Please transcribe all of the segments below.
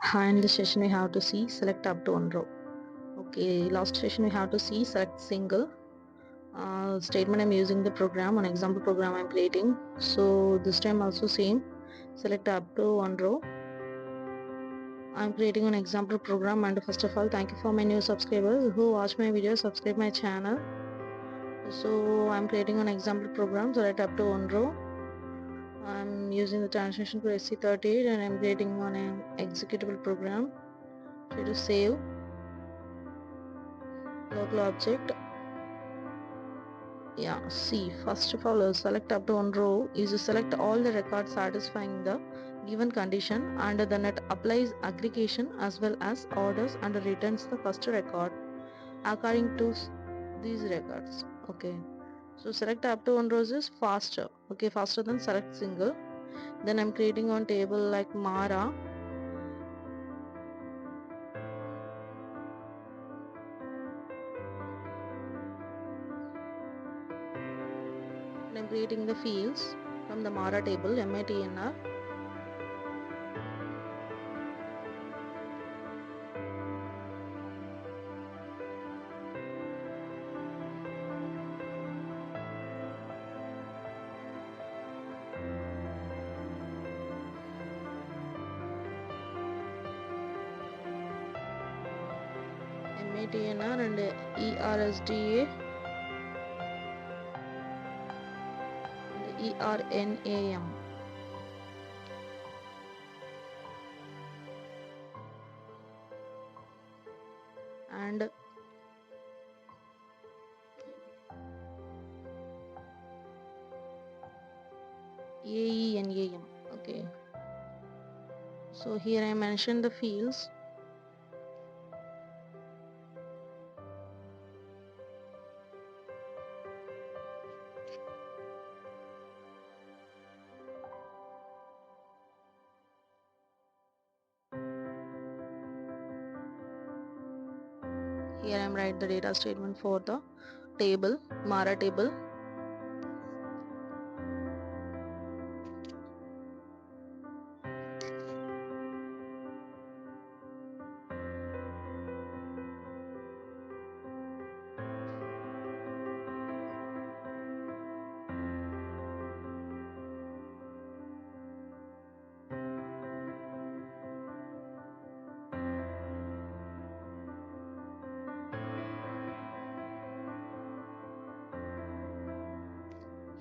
In this session we have to see select up to one row. Okay, last session we have to see select single statement. I'm using the program, an example program I'm creating. So this time also same, select up to one row. I'm creating an example program, and first of all thank you for my new subscribers who watch my videos, subscribe my channel. So I'm creating an example program, select up to one row. I'm using the translation to SC38 and I'm creating an executable program. Try to save local object. See, first of all, select up to one row is to select all the records satisfying the given condition, and then it applies aggregation as well as orders and returns the first record according to these records. Okay, so select up to one rows is faster. Okay, faster than select single. Then I'm creating one table like Mara. And I'm creating the fields from the Mara table, MATNR. MATNR and ERSDA and ERNAM. And AENAM. Okay, so here I mentioned the fields. Here I am write the data statement for the table, Mara table.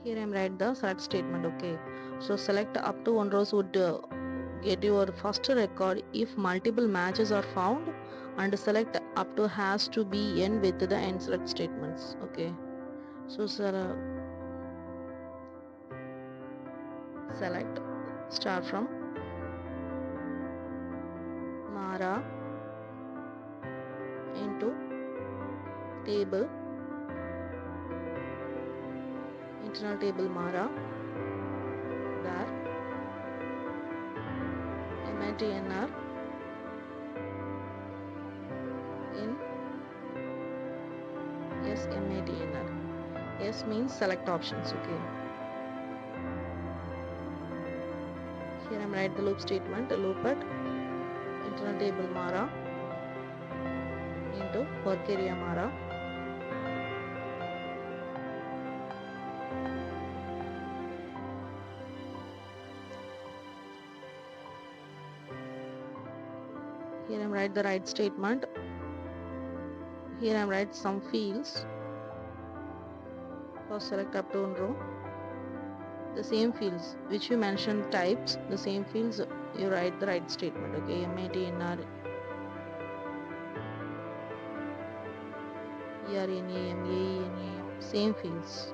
Here I am write the select statement. Okay, so select up to one rows would get your first record if multiple matches are found, and select up to has to be n with the n select statements. Okay, so select start from Mara into table, internal table Mara, there MATNR in SMATNR. S means select options. Okay, here I am write the loop statement, loop at internal table Mara into work area Mara. Here I am write the right statement. Here I am write some fields for select up to one row. The same fields which you mentioned types, the same fields you write the right statement. Okay, MATNR, ERNAM, AENAM, same fields.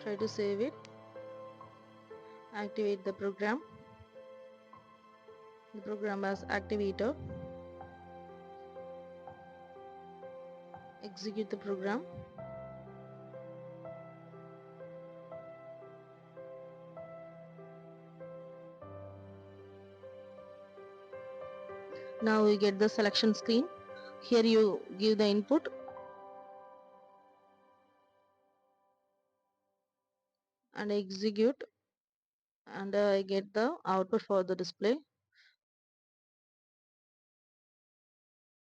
Try to save it. Activate the program. The program as activator. Execute the program. Now we get the selection screen. Here you give the input and execute, and I get the output for the display.